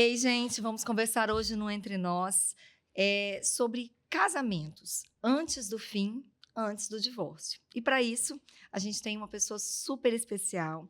Ei, gente, vamos conversar hoje no Entre Nós sobre casamentos antes do fim, antes do divórcio. E para isso, a gente tem uma pessoa super especial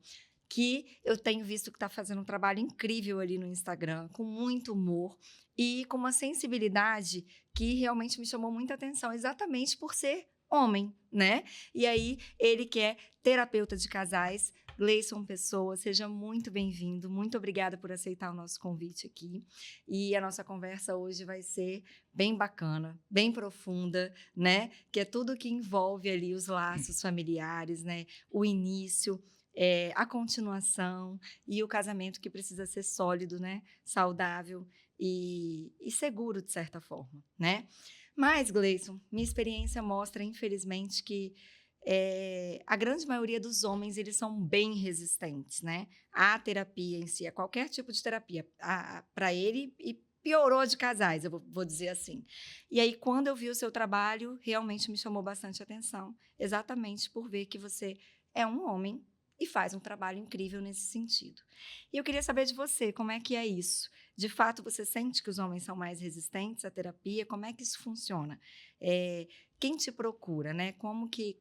que eu tenho visto que está fazendo um trabalho incrível ali no Instagram, com muito humor e com uma sensibilidade que realmente me chamou muita atenção, exatamente por ser homem, né? E aí, ele que é terapeuta de casais, Gleison Pessoa, seja muito bem-vindo, muito obrigada por aceitar o nosso convite aqui. E a nossa conversa hoje vai ser bem bacana, bem profunda, né? Que é tudo que envolve ali os laços familiares, né? O início, a continuação e o casamento que precisa ser sólido, né? Saudável e seguro, de certa forma, né? Mas, Gleison, minha experiência mostra, infelizmente, que a grande maioria dos homens, eles são bem resistentes, né? À terapia em si, a qualquer tipo de terapia. Para ele, e piorou de casais, eu vou dizer assim. E aí, quando eu vi o seu trabalho, realmente me chamou bastante atenção, exatamente por ver que você é um homem e faz um trabalho incrível nesse sentido. E eu queria saber de você, como é que é isso? De fato, você sente que os homens são mais resistentes à terapia? Como é que isso funciona? Quem te procura, né? Como que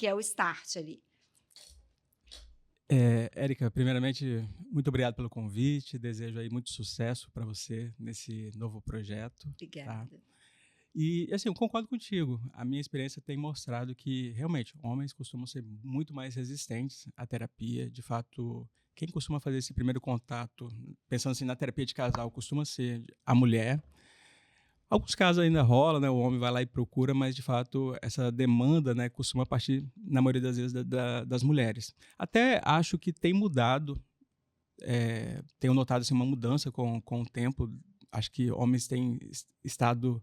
é o start ali? Érica, primeiramente, muito obrigado pelo convite. Desejo aí muito sucesso para você nesse novo projeto, tá? Obrigada. E, assim, eu concordo contigo. A minha experiência tem mostrado que, realmente, homens costumam ser muito mais resistentes à terapia. De fato, quem costuma fazer esse primeiro contato, pensando assim na terapia de casal, costuma ser a mulher. Alguns casos ainda rola, né? O homem vai lá e procura, mas de fato essa demanda, né, costuma partir, na maioria das vezes, das mulheres. Até acho que tem mudado, tenho notado assim, uma mudança com o tempo. Acho que homens têm estado,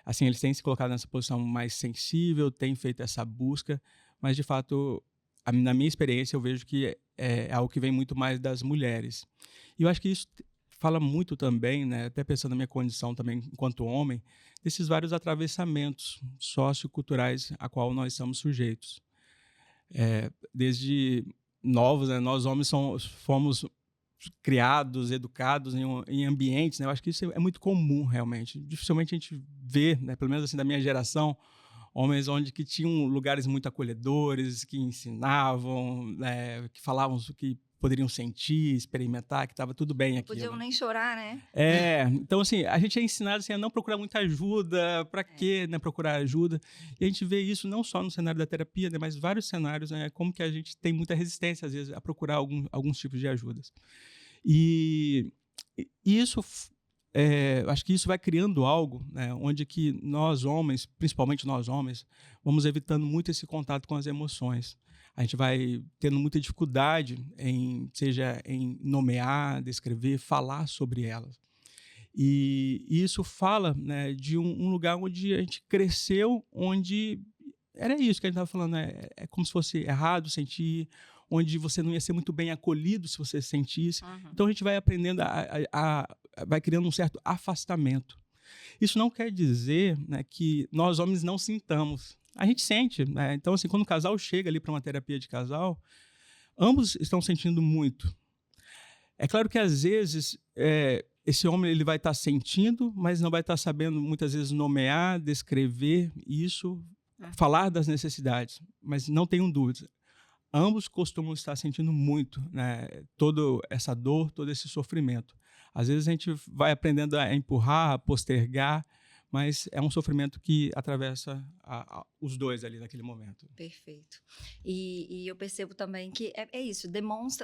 assim, eles têm se colocado nessa posição mais sensível, têm feito essa busca, mas de fato, na minha experiência, eu vejo que é algo que vem muito mais das mulheres. E eu acho que isso fala muito também, né, até pensando na minha condição também enquanto homem, desses vários atravessamentos socioculturais a qual nós estamos sujeitos. Desde novos, né, nós homens fomos criados, educados em ambientes, né, eu acho que isso é muito comum realmente. Dificilmente a gente vê, né, pelo menos assim da minha geração, homens onde que tinham lugares muito acolhedores, que ensinavam, né, que falavam o que poderiam sentir, experimentar, que estava tudo bem Não podiam aquilo. nem chorar, né? Então assim, a gente é ensinado assim, a não procurar muita ajuda, para quê, né, procurar ajuda? E a gente vê isso não só no cenário da terapia, né, mas vários cenários, né, como que a gente tem muita resistência às vezes a procurar alguns tipos de ajudas. E isso, acho que isso vai criando algo, né, onde que nós homens, principalmente nós homens, vamos evitando muito esse contato com as emoções. A gente vai tendo muita dificuldade seja em nomear, descrever, falar sobre elas. E isso fala, né, de um lugar onde a gente cresceu, onde era isso que a gente estava falando, né? É como se fosse errado sentir, onde você não ia ser muito bem acolhido se você sentisse. Uhum. Então a gente vai aprendendo, vai criando um certo afastamento. Isso não quer dizer, né, que nós homens não sintamos. A gente sente, né? Então, assim, quando o casal chega ali para uma terapia de casal, ambos estão sentindo muito. É claro que às vezes esse homem ele vai estar sentindo, mas não vai estar sabendo muitas vezes nomear, descrever isso, falar das necessidades. Mas não tenham dúvidas, ambos costumam estar sentindo muito, né, toda essa dor, todo esse sofrimento. Às vezes a gente vai aprendendo a empurrar, a postergar, mas é um sofrimento que atravessa os dois ali naquele momento. Perfeito. E eu percebo também que é isso,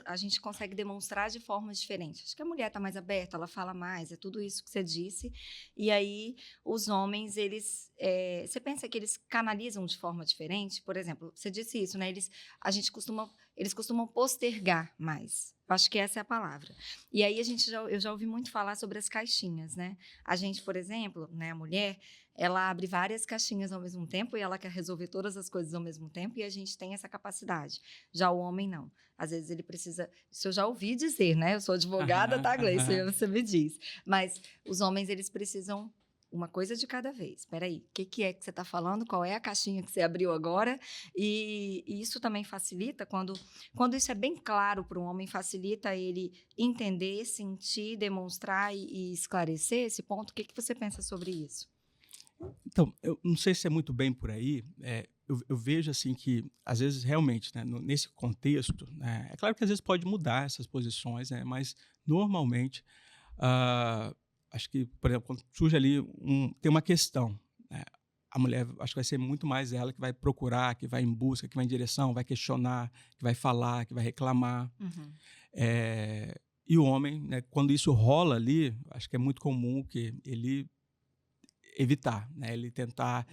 a gente consegue demonstrar de formas diferentes. Acho que a mulher está mais aberta, ela fala mais, é tudo isso que você disse. E aí, os homens, você pensa que eles canalizam de forma diferente? Por exemplo, você disse isso, né? Eles costumam postergar mais. Eu acho que essa é a palavra. E aí, eu já ouvi muito falar sobre as caixinhas, né? A gente, por exemplo, né, a mulher, ela abre várias caixinhas ao mesmo tempo e ela quer resolver todas as coisas ao mesmo tempo e a gente tem essa capacidade. Já o homem, não. Às vezes ele precisa... Isso eu já ouvi dizer, né? Eu sou advogada, tá, Gleice? Você me diz. Mas os homens, eles precisam uma coisa de cada vez. Espera aí, o que é que você está falando? Qual é a caixinha que você abriu agora? E isso também facilita, quando isso é bem claro para o homem, facilita ele entender, sentir, demonstrar e esclarecer esse ponto. O que você pensa sobre isso? Então, eu não sei se é muito bem por aí, eu vejo assim que, às vezes, realmente, né, nesse contexto, né, é claro que às vezes pode mudar essas posições, né, mas normalmente, ah, acho que, por exemplo, quando surge ali tem uma questão, né, a mulher, acho que vai ser muito mais ela que vai procurar, que vai em busca, que vai em direção, vai questionar, que vai falar, que vai reclamar. Uhum. E o homem, né, quando isso rola ali, acho que é muito comum que ele evitar, né? Ele tentar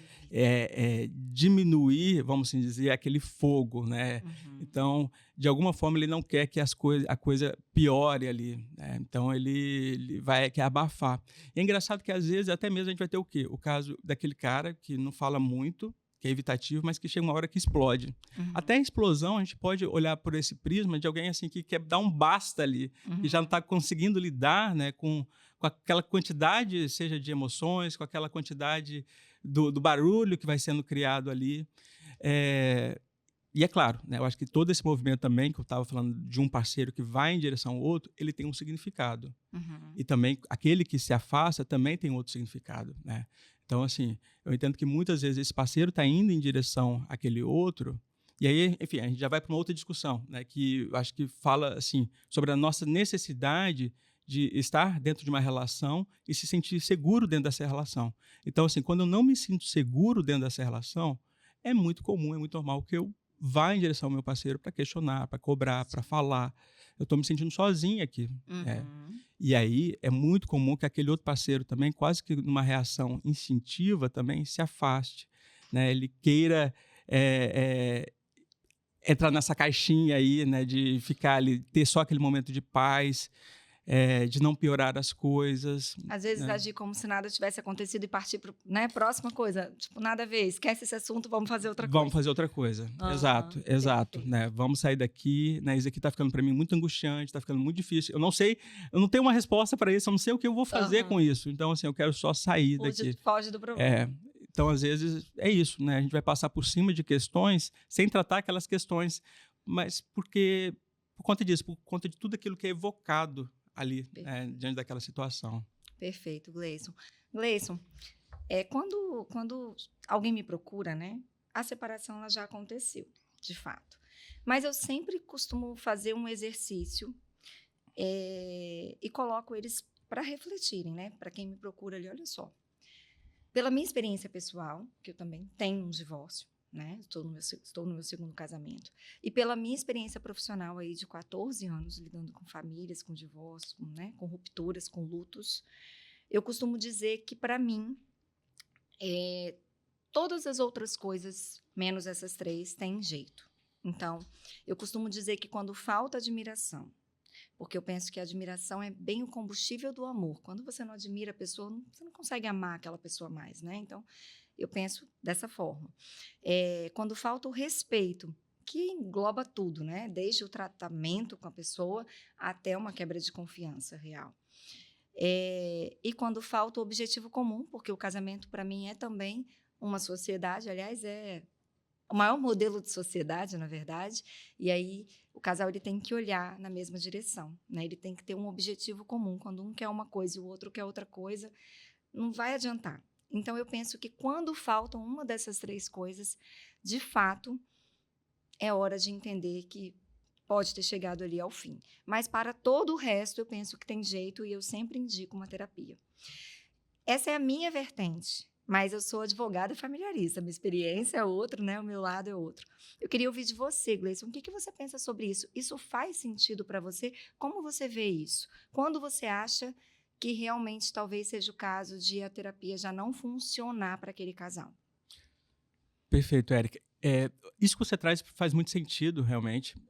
diminuir, vamos assim dizer, aquele fogo, né? Uhum. Então, de alguma forma, ele não quer que a coisa piore ali, né? Então, ele quer abafar. E é engraçado que, às vezes, até mesmo a gente vai ter o quê? O caso daquele cara que não fala muito, que é evitativo, mas que chega uma hora que explode. Uhum. Até a explosão, a gente pode olhar por esse prisma de alguém assim que quer dar um basta ali, que já não está conseguindo lidar, né, com aquela quantidade, seja de emoções, com aquela quantidade do barulho que vai sendo criado ali. E é claro, né, eu acho que todo esse movimento também, que eu estava falando de um parceiro que vai em direção ao outro, ele tem um significado. Uhum. E também aquele que se afasta também tem outro significado, né? Então, assim, eu entendo que muitas vezes esse parceiro está indo em direção àquele outro, e aí, enfim, a gente já vai para uma outra discussão, né? Que eu acho que fala, assim, sobre a nossa necessidade de estar dentro de uma relação e se sentir seguro dentro dessa relação. Então, assim, quando eu não me sinto seguro dentro dessa relação, é muito comum, é muito normal que eu vá em direção ao meu parceiro para questionar, para cobrar, para falar. Eu estou me sentindo sozinho aqui, né? Uhum. E aí é muito comum que aquele outro parceiro também, quase que numa reação instintiva também, se afaste, né? Ele queira entrar nessa caixinha aí, né? De ficar ali, ter só aquele momento de paz, de não piorar as coisas, Às vezes né? agir como se nada tivesse acontecido e partir para, né, próxima coisa. Tipo, nada a ver, esquece esse assunto, vamos fazer outra Vamos coisa. fazer outra coisa. Aham, Exato, exato, perfeito. né? Vamos sair daqui, né? Isso aqui tá ficando para mim muito angustiante, tá ficando muito difícil. Eu não sei, eu não tenho uma resposta para isso, eu não sei o que eu vou fazer com Aham. isso. Então, assim, eu quero só sair daqui. Foge do problema. É, então, às vezes, é isso, né? A gente vai passar por cima de questões sem tratar aquelas questões, mas por conta disso, por conta de tudo aquilo que é evocado ali, Perfeito. diante daquela situação. Perfeito, Gleison. Gleison, quando alguém me procura, né, a separação ela já aconteceu, de fato. Mas eu sempre costumo fazer um exercício e coloco eles para refletirem, né? Para quem me procura ali, olha só. Pela minha experiência pessoal, que eu também tenho um divórcio, né? Estou no meu segundo casamento. E pela minha experiência profissional aí de 14 anos, lidando com famílias, com divórcio, né? Com rupturas, com lutos, eu costumo dizer que, para mim, todas as outras coisas, menos essas três, têm jeito. Então, eu costumo dizer que quando falta admiração, porque eu penso que a admiração é bem o combustível do amor. Quando você não admira a pessoa, você não consegue amar aquela pessoa mais, né? Então, eu penso dessa forma. Quando falta o respeito, que engloba tudo, né? Desde o tratamento com a pessoa até uma quebra de confiança real. E quando falta o objetivo comum, porque o casamento, para mim, é também uma sociedade, aliás, é o maior modelo de sociedade, na verdade, e aí o casal ele tem que olhar na mesma direção, né? Ele tem que ter um objetivo comum. Quando um quer uma coisa e o outro quer outra coisa, não vai adiantar. Então, eu penso que quando faltam uma dessas três coisas, de fato, é hora de entender que pode ter chegado ali ao fim. Mas para todo o resto, eu penso que tem jeito e eu sempre indico uma terapia. Essa é a minha vertente, mas eu sou advogada familiarista. Minha experiência é outra, né? O meu lado é outro. Eu queria ouvir de você, Gleison. O que você pensa sobre isso? Isso faz sentido para você? Como você vê isso? Quando você acha que realmente talvez seja o caso de a terapia já não funcionar para aquele casal? Perfeito, Érica. Isso que você traz faz muito sentido, realmente,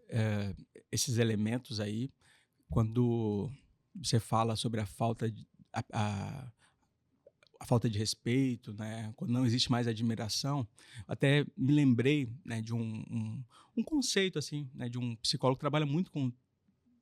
esses elementos aí, quando você fala sobre a falta a falta de respeito, né, quando não existe mais admiração, até me lembrei, né, de um conceito, assim, né, de um psicólogo que trabalha muito com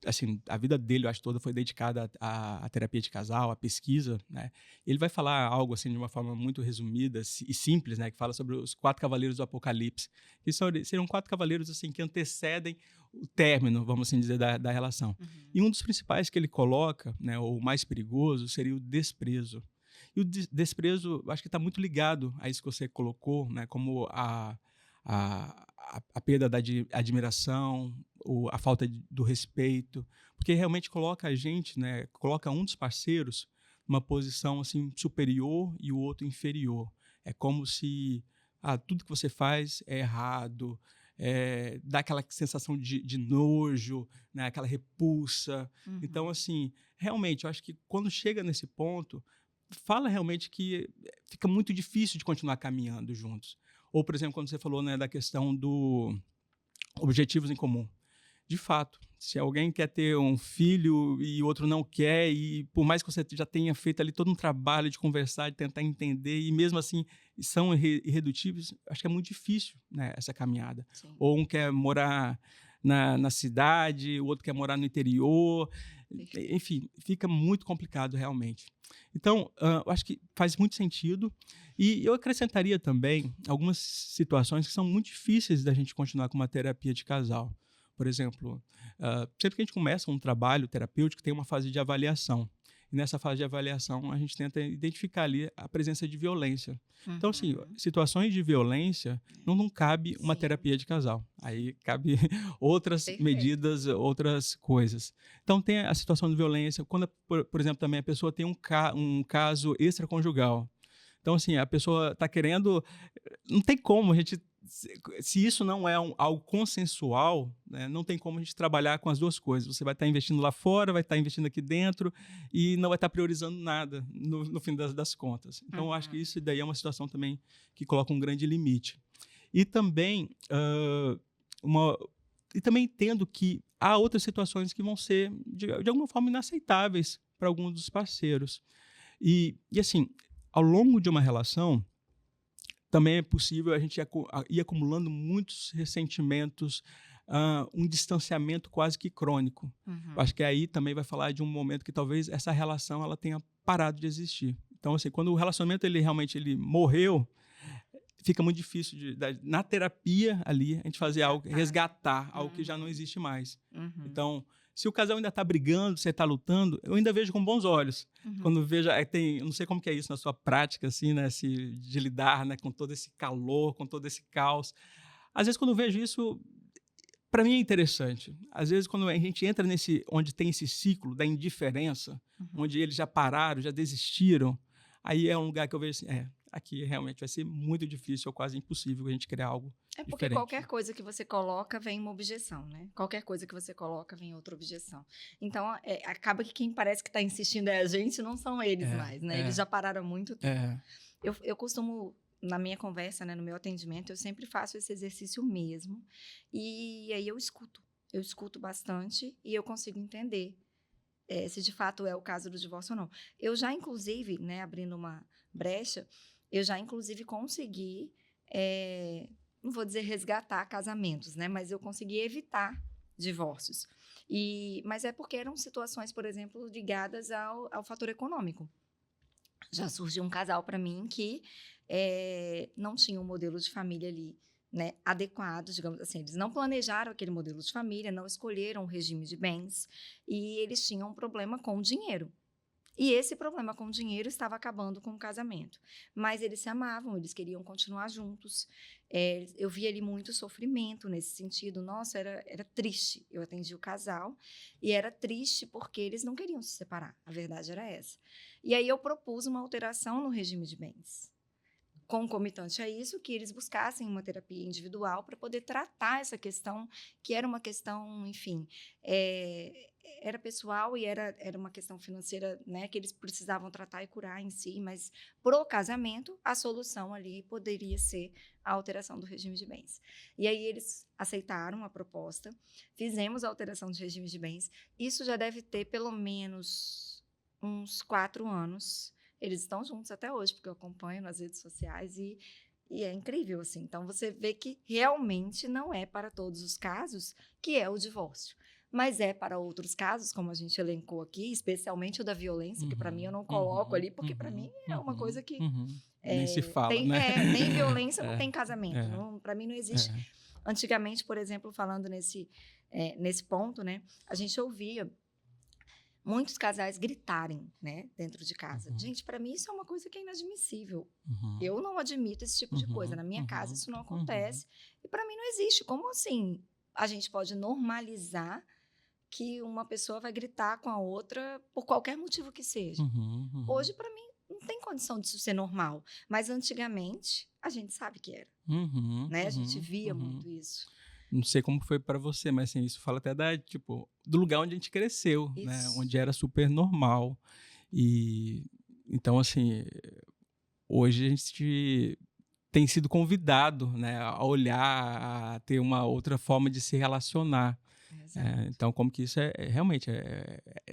assim, a vida dele, eu acho, toda foi dedicada à terapia de casal, à pesquisa, né? Ele vai falar algo, assim, de uma forma muito resumida e simples, né? Que fala sobre os 4 cavaleiros do Apocalipse, que seriam 4 cavaleiros, assim, que antecedem o término, vamos assim dizer, da relação. E um dos principais que ele coloca, né, o mais perigoso, seria o desprezo. E o desprezo, eu acho que está muito ligado a isso que você colocou, né, como a perda da admiração, a falta do respeito, porque realmente coloca a gente, né, coloca um dos parceiros numa posição assim superior e o outro inferior. É como se tudo que você faz é errado, dá aquela sensação de nojo, né, aquela repulsa. Então, assim, realmente, eu acho que quando chega nesse ponto, fala realmente que fica muito difícil de continuar caminhando juntos. Ou, por exemplo, quando você falou, né, da questão do objetivos em comum. De fato, se alguém quer ter um filho e o outro não quer, e por mais que você já tenha feito ali todo um trabalho de conversar, de tentar entender, e mesmo assim são irredutíveis, acho que é muito difícil, né, essa caminhada. Sim. Ou um quer morar na cidade, o outro quer morar no interior, enfim, fica muito complicado realmente. Então, eu acho que faz muito sentido. E eu acrescentaria também algumas situações que são muito difíceis da gente continuar com uma terapia de casal. Por exemplo, sempre que a gente começa um trabalho terapêutico, tem uma fase de avaliação. E nessa fase de avaliação, a gente tenta identificar ali a presença de violência. Então, assim, situações de violência não cabe uma Sim. terapia de casal. Aí cabe outras Perfeito. medidas, outras coisas. Então, tem a situação de violência. Quando, por exemplo, também a pessoa tem um caso extraconjugal. Então, assim, a pessoa está querendo... Não tem como a gente... Se isso não é algo consensual, né, não tem como a gente trabalhar com as duas coisas. Você vai estar investindo lá fora, vai estar investindo aqui dentro e não vai estar priorizando nada no fim das contas. Então, eu acho que isso daí é uma situação também que coloca um grande limite. E também, e também entendo que há outras situações que vão ser, de alguma forma, inaceitáveis para alguns dos parceiros. E assim, ao longo de uma relação, também é possível a gente ir acumulando muitos ressentimentos, um distanciamento quase que crônico. Eu acho que aí também vai falar de um momento que talvez essa relação ela tenha parado de existir. Então, assim, quando o relacionamento ele morreu, fica muito difícil na terapia ali a gente fazer algo, resgatar algo que já não existe mais. Então, se o casal ainda está brigando, você está lutando, eu ainda vejo com bons olhos. Quando vejo, eu não sei como que é isso na sua prática, assim, né, de lidar, né, com todo esse calor, com todo esse caos. Às vezes, quando eu vejo isso, para mim é interessante. Às vezes, quando a gente entra onde tem esse ciclo da indiferença, onde eles já pararam, já desistiram, aí é um lugar que eu vejo assim, aqui realmente vai ser muito difícil ou quase impossível a gente criar algo porque diferente. qualquer coisa que você coloca vem uma objeção, né? Qualquer coisa que você coloca vem outra objeção. Então, acaba que quem parece que está insistindo é a gente, não são eles mais, né? Eles já pararam há muito tempo. Eu costumo, na minha conversa, né, no meu atendimento, eu sempre faço esse exercício mesmo. E aí eu escuto bastante e eu consigo entender se de fato é o caso do divórcio ou não. Eu já, inclusive, né, abrindo uma brecha, eu já, inclusive, consegui, não vou dizer resgatar casamentos, né, mas eu consegui evitar divórcios. Mas é porque eram situações, por exemplo, ligadas ao fator econômico. Já surgiu um casal para mim que não tinha um modelo de família ali, né, adequado, digamos assim. Eles não planejaram aquele modelo de família, não escolheram o regime de bens e eles tinham um problema com o dinheiro. E esse problema com o dinheiro estava acabando com o casamento. Mas eles se amavam, eles queriam continuar juntos. Eu vi ali muito sofrimento nesse sentido. Nossa, era triste. Eu atendi o casal e era triste porque eles não queriam se separar. A verdade era essa. E aí eu propus uma alteração no regime de bens. Concomitante a isso, que eles buscassem uma terapia individual para poder tratar essa questão, que era uma questão, enfim, era pessoal e era uma questão financeira, né, que eles precisavam tratar e curar em si, mas pro casamento, a solução ali poderia ser a alteração do regime de bens. E aí eles aceitaram a proposta, fizemos a alteração de regime de bens, isso já deve ter pelo menos uns 4 anos. Eles estão juntos até hoje, porque eu acompanho nas redes sociais e é incrível, assim. Então, você vê que realmente não é para todos os casos que é o divórcio. mas é para outros casos, como a gente elencou aqui, especialmente o da violência, que para mim eu não coloco ali, porque para mim é uma coisa que Nem se fala, né? nem violência não tem casamento. É, Para mim não existe. é. Antigamente, por exemplo, falando nesse ponto, né, a gente ouvia muitos casais gritarem, né, dentro de casa. Gente, para mim isso é uma coisa que é inadmissível. Eu não admito esse tipo de coisa. Na minha casa isso não acontece. E para mim não existe. Como assim a gente pode normalizar que uma pessoa vai gritar com a outra por qualquer motivo que seja? Hoje, para mim, não tem condição disso ser normal. Mas antigamente, a gente sabe que era. Né? A gente via muito isso. Não sei como foi para você, mas assim, isso fala até do lugar onde a gente cresceu, né? Isso. Onde era super normal. E então, assim, hoje a gente tem sido convidado, né, a olhar, a ter uma outra forma de se relacionar. Então, como que isso realmente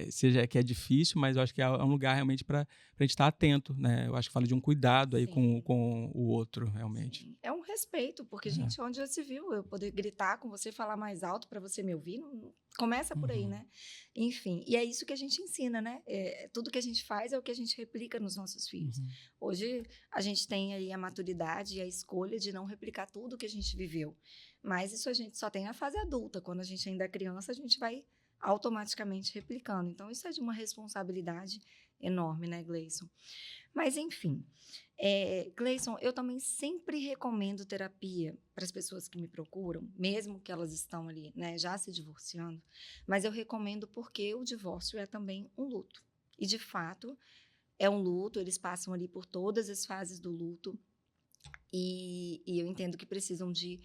seja que é difícil, mas eu acho que é um lugar realmente para a gente estar atento, né? Eu acho que fala de um cuidado aí com o outro, realmente. Sim. É um respeito, porque, gente, onde já se viu eu poder gritar com você, falar mais alto para você me ouvir? Começa por aí, né? Enfim, e é isso que a gente ensina, né? Tudo que a gente faz é o que a gente replica nos nossos filhos. Hoje, a gente tem aí a maturidade e a escolha de não replicar tudo que a gente viveu. Mas isso a gente só tem na fase adulta. Quando a gente ainda é criança, a gente vai automaticamente replicando. Então, isso é de uma responsabilidade enorme, né, Gleison? Mas, enfim, Gleison, eu também sempre recomendo terapia para as pessoas que me procuram, mesmo que elas estão ali, né, já se divorciando, mas eu recomendo porque o divórcio é também um luto. E, de fato, é um luto, eles passam ali por todas as fases do luto e eu entendo que precisam de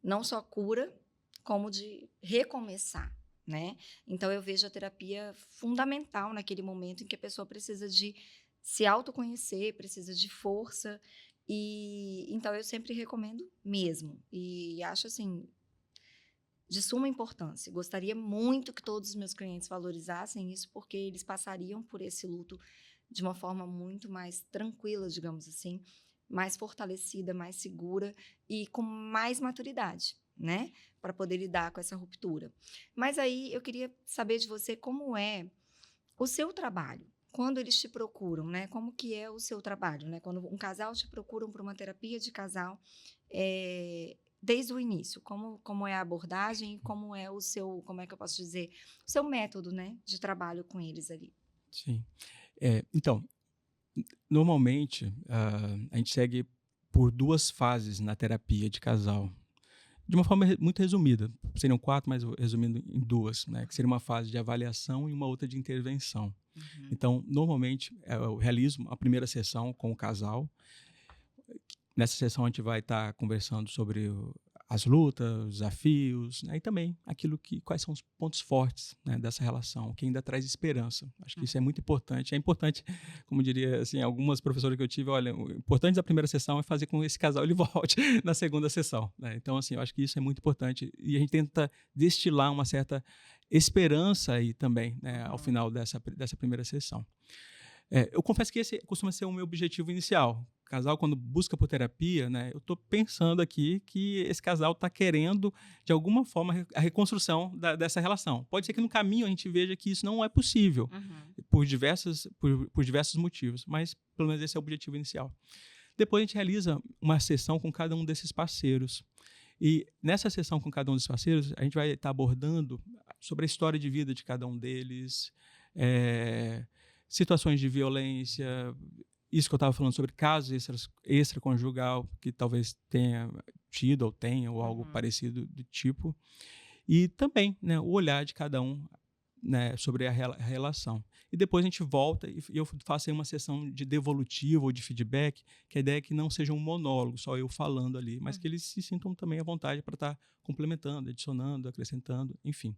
não só cura, como de recomeçar, né? Então, eu vejo a terapia fundamental naquele momento em que a pessoa precisa de se autoconhecer, precisa de força. E então, eu sempre recomendo mesmo. E acho, assim, de suma importância. Gostaria muito que todos os meus clientes valorizassem isso, porque eles passariam por esse luto de uma forma muito mais tranquila, digamos assim, mais fortalecida, mais segura e com mais maturidade, né? Para poder lidar com essa ruptura. Mas aí eu queria saber de você como é o seu trabalho. Quando eles te procuram, né? Como que é o seu trabalho, né? Quando um casal te procuram para uma terapia de casal, desde o início, como é a abordagem, como é o seu, como é que eu posso dizer, o seu método, né, de trabalho com eles ali. Sim. Então, normalmente, a gente segue por 2 fases na terapia de casal. De uma forma muito resumida. Seriam 4, mas resumindo em 2, né? Que seria uma fase de avaliação e uma outra de intervenção. Então, normalmente, eu realizo a primeira sessão com o casal. Nessa sessão, a gente vai estar conversando sobre as lutas, os desafios, né? E também quais são os pontos fortes, né, dessa relação, o que ainda traz esperança. Acho que isso é muito importante. É importante, como diria assim, algumas professoras que eu tive, olha, o importante da primeira sessão é fazer com que esse casal ele volte na segunda sessão, né? Então, assim, eu acho que isso é muito importante e a gente tenta destilar uma certa esperança aí também, né, ao final dessa primeira sessão. Eu confesso que esse costuma ser o meu objetivo inicial. O casal, quando busca por terapia, né, eu estou pensando aqui que esse casal está querendo, de alguma forma, a reconstrução dessa relação. Pode ser que no caminho a gente veja que isso não é possível, por diversos motivos, mas pelo menos esse é o objetivo inicial. Depois a gente realiza uma sessão com cada um desses parceiros. E nessa sessão com cada um desses parceiros, a gente vai estar abordando sobre a história de vida de cada um deles, situações de violência, isso que eu estava falando sobre casos extraconjugal, que talvez tenha tido ou tenha, ou algo parecido do tipo. E também, né, o olhar de cada um, né, sobre a relação. E depois a gente volta e eu faço aí uma sessão de devolutivo ou de feedback, que a ideia é que não seja um monólogo, só eu falando ali, mas que eles se sintam também à vontade para estar complementando, adicionando, acrescentando, enfim.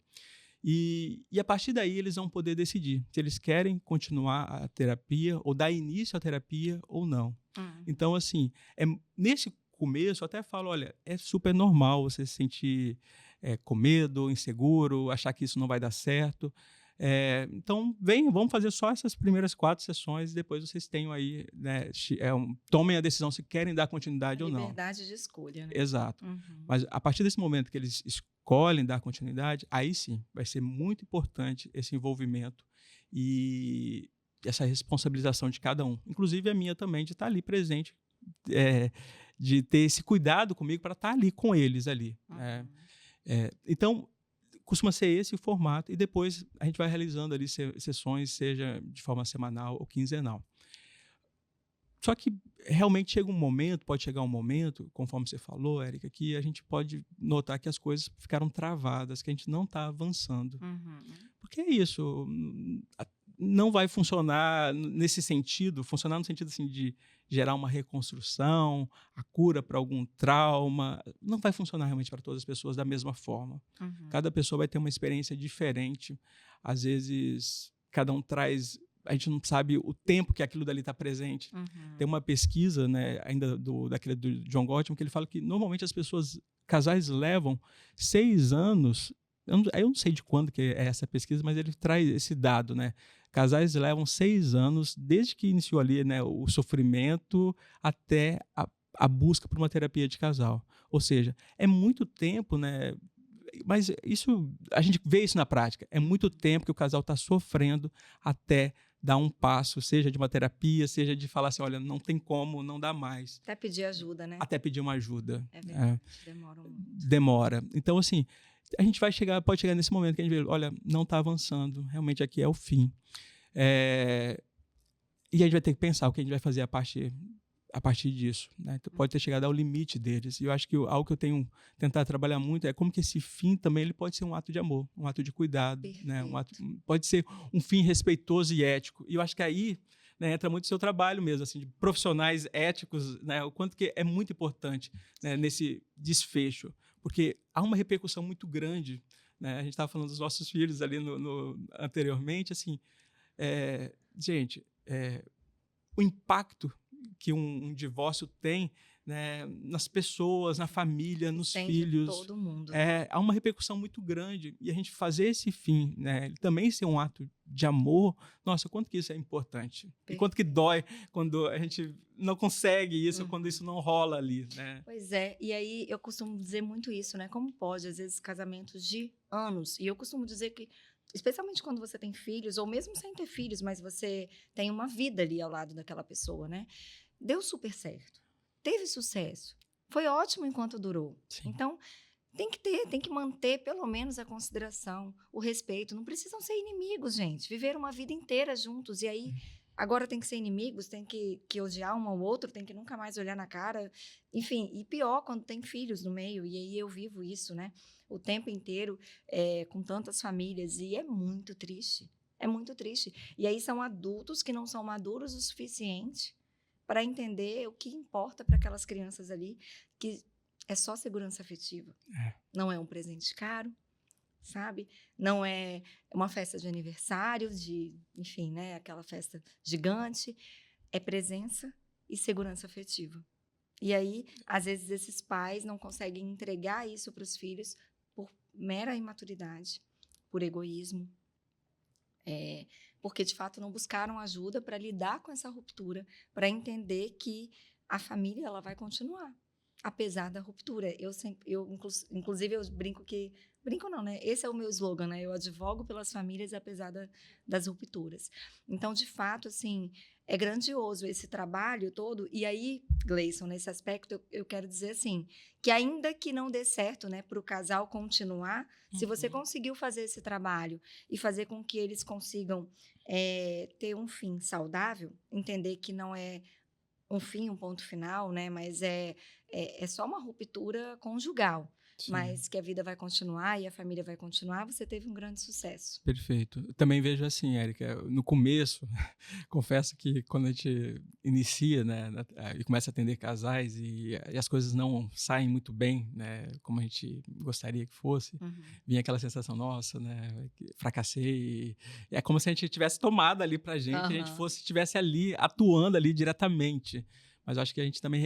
E a partir daí eles vão poder decidir se eles querem continuar a terapia ou dar início à terapia ou não. Então, assim, nesse começo eu até falo, olha, é super normal você se sentir com medo, inseguro, achar que isso não vai dar certo. Então, vamos fazer só essas primeiras 4 sessões e depois vocês tenham aí, né, tomem a decisão se querem dar continuidade ou não. Liberdade de escolha, né? Exato. Uhum. Mas a partir desse momento que eles escolhem dar continuidade, aí sim, vai ser muito importante esse envolvimento e essa responsabilização de cada um. Inclusive a minha também, de estar ali presente, de ter esse cuidado comigo para estar ali com eles ali. Uhum. Então, costuma ser esse o formato, e depois a gente vai realizando ali sessões, seja de forma semanal ou quinzenal. Só que realmente pode chegar um momento, conforme você falou, Érica, que a gente pode notar que as coisas ficaram travadas, que a gente não está avançando. Uhum. Porque é isso, não vai funcionar nesse sentido, funcionar no sentido assim, de gerar uma reconstrução, a cura para algum trauma, não vai funcionar realmente para todas as pessoas da mesma forma. Uhum. Cada pessoa vai ter uma experiência diferente, às vezes cada um traz, a gente não sabe o tempo que aquilo dali está presente. Uhum. Tem uma pesquisa, né, ainda daquele do John Gottman, que ele fala que normalmente casais levam 6 anos, eu não sei de quando que é essa pesquisa, mas ele traz esse dado, né? Casais levam 6 anos, desde que iniciou ali, né, o sofrimento até a busca por uma terapia de casal. Ou seja, é muito tempo, né? Mas a gente vê isso na prática. É muito tempo que o casal está sofrendo até dar um passo, seja de uma terapia, seja de falar assim, olha, não tem como, não dá mais. Até pedir ajuda, né? Até pedir uma ajuda. É verdade, demora muito. Demora. Então, assim, a gente pode chegar nesse momento que a gente vê, olha, não está avançando, realmente aqui é o fim. E a gente vai ter que pensar o que a gente vai fazer a partir disso, né? Então, pode ter chegado ao limite deles. E eu acho que algo que eu tenho tentado trabalhar muito é como que esse fim também ele pode ser um ato de amor, um ato de cuidado, né? Pode ser um fim respeitoso e ético. E eu acho que aí, né, entra muito o seu trabalho mesmo, assim, de profissionais éticos, né? O quanto que é muito importante, né, nesse desfecho. Porque há uma repercussão muito grande, né? A gente estava falando dos nossos filhos ali anteriormente, assim, gente, o impacto que um divórcio tem, né, nas pessoas, na família, nos filhos. Todo mundo. Né? Há uma repercussão muito grande. E a gente fazer esse fim, né, também ser um ato de amor, nossa, quanto que isso é importante. Perfeito. E quanto que dói quando a gente não consegue isso, quando isso não rola ali. Né? Pois é, e aí eu costumo dizer muito isso, né? Como pode, às vezes, casamentos de anos. E eu costumo dizer que especialmente quando você tem filhos, ou mesmo sem ter filhos, mas você tem uma vida ali ao lado daquela pessoa, né? Deu super certo. Teve sucesso. Foi ótimo enquanto durou. Sim. Então, tem que manter pelo menos a consideração, o respeito. Não precisam ser inimigos, gente. Viveram uma vida inteira juntos. E aí, agora tem que ser inimigos, tem que odiar um ao outro, tem que nunca mais olhar na cara. Enfim, e pior quando tem filhos no meio. E aí eu vivo isso, né? O tempo inteiro, com tantas famílias, e é muito triste, e aí são adultos que não são maduros o suficiente para entender o que importa para aquelas crianças ali, que é só segurança afetiva, não é um presente caro, sabe, não é uma festa de aniversário, enfim, né, aquela festa gigante, é presença e segurança afetiva. E aí, às vezes, esses pais não conseguem entregar isso para os filhos por mera imaturidade, por egoísmo, porque, de fato, não buscaram ajuda para lidar com essa ruptura, para entender que a família ela vai continuar, apesar da ruptura. Inclusive, eu brinco que... Brinco não, né? Esse é o meu slogan, né? Eu advogo pelas famílias apesar das rupturas. Então, de fato, assim... É grandioso esse trabalho todo. E aí, Gleison, nesse aspecto, eu quero dizer assim, que ainda que não dê certo, né, para o casal continuar, se você conseguiu fazer esse trabalho e fazer com que eles consigam ter um fim saudável, entender que não é um fim, um ponto final, né, mas é só uma ruptura conjugal. Sim. Mas que a vida vai continuar e a família vai continuar, você teve um grande sucesso. Perfeito. Eu também vejo assim, Érica, no começo, confesso que quando a gente inicia, né, e começa a atender casais e as coisas não saem muito bem, né, como a gente gostaria que fosse, vinha aquela sensação, nossa, né, fracassei. É como se a gente tivesse tomado ali pra gente, a gente estivesse ali, atuando ali diretamente. Mas eu acho que a gente também